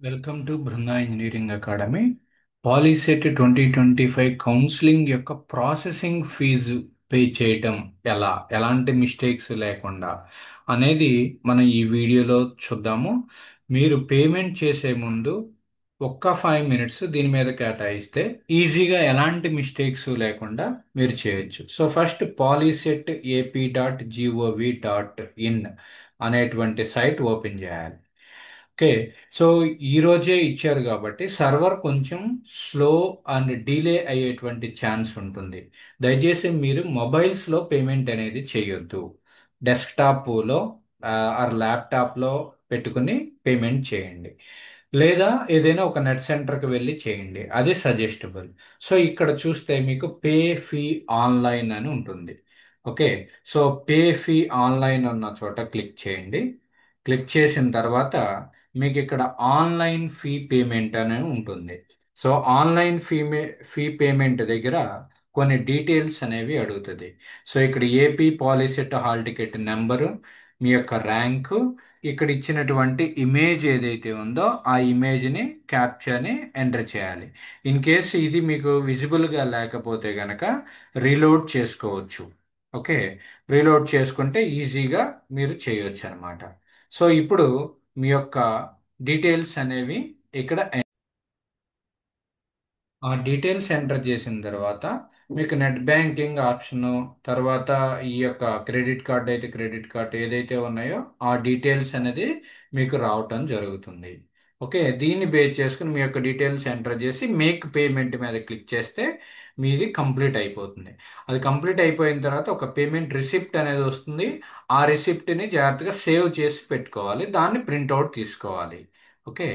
Welcome to Brinda engineering academy. POLYCET 2025 counselling యొక్క processing fee pay చేయటం ఎలాంటి మిస్టేక్స్ లేకుండా అనేది మనం ఈ వీడియోలో చూద్దాము. మీరు పేమెంట్ చేసే ముందు ఒక్క 5 మినిట్స్ దీని మీద కేటాయిస్తే ఈజీగా ఎలాంటి మిస్టేక్స్ లేకుండా మీరు చేయొచ్చు. సో ఫస్ట్ పాలీసెట్ AP.gov.in అనేటువంటి సైట్ ఓపెన్ చేయాలి. ఓకే. సో ఈ రోజే ఇచ్చారు కాబట్టి సర్వర్ కొంచెం స్లో అండ్ డిలే అయ్యేటువంటి ఛాన్స్ ఉంటుంది. దయచేసి మీరు మొబైల్స్లో పేమెంట్ అనేది చేయొద్దు. డెస్క్టాప్లో ఆర్ ల్యాప్టాప్లో పెట్టుకుని పేమెంట్ చేయండి, లేదా ఏదైనా ఒక నెట్ సెంటర్కి వెళ్ళి చేయండి, అది సజెస్టబుల్. సో ఇక్కడ చూస్తే మీకు పే ఫీ ఆన్లైన్ అని ఉంటుంది. Okay. So pay fee online ఉన్న చోట క్లిక్ చేయండి. క్లిక్ చేసిన తర్వాత మీకు ఇక్కడ ఆన్లైన్ ఫీ పేమెంట్ అని ఉంటుంది. సో ఆన్లైన్ ఫీ పేమెంట్ దగ్గర కొన్ని డీటెయిల్స్ అనేవి అడుగుతుంది. సో ఇక్కడ AP Polycet hall ticket number, మీ యొక్క ర్యాంకు, ఇక్కడ ఇచ్చినటువంటి ఇమేజ్ ఏదైతే ఉందో ఆ ఇమేజ్ని క్యాప్చర్ని ఎంటర్ చేయాలి. ఇన్ కేస్ ఇది మీకు విజిబుల్గా లేకపోతే గనక రీలోడ్ చేసుకోవచ్చు. ఓకే. రీలోడ్ చేసుకుంటే ఈజీగా మీరు చేయొచ్చు అనమాట. సో ఇప్పుడు మీ యొక్క డీటెయిల్స్ అనేవి ఇక్కడ ఆ డీటెయిల్స్ ఎంటర్ చేసిన తర్వాత మీకు నెట్ బ్యాంకింగ్ ఆప్షను, తర్వాత ఈ యొక్క క్రెడిట్ కార్డ్ అయితే క్రెడిట్ కార్డ్ ఏదైతే ఉన్నాయో ఆ డీటెయిల్స్ అనేది మీకు రావటం జరుగుతుంది. ఓకే. దీన్ని బేస్ చేసుకుని మీ యొక్క డీటెయిల్స్ ఎంటర్ చేసి మేక్ పేమెంట్ మీద క్లిక్ చేస్తే మీది కంప్లీట్ అయిపోతుంది. అది కంప్లీట్ అయిపోయిన తర్వాత ఒక పేమెంట్ రిసిప్ట్ అనేది వస్తుంది. ఆ రిసిప్ట్ని జాగ్రత్తగా సేవ్ చేసి పెట్టుకోవాలి, దాన్ని ప్రింట్అవుట్ తీసుకోవాలి. ఓకే.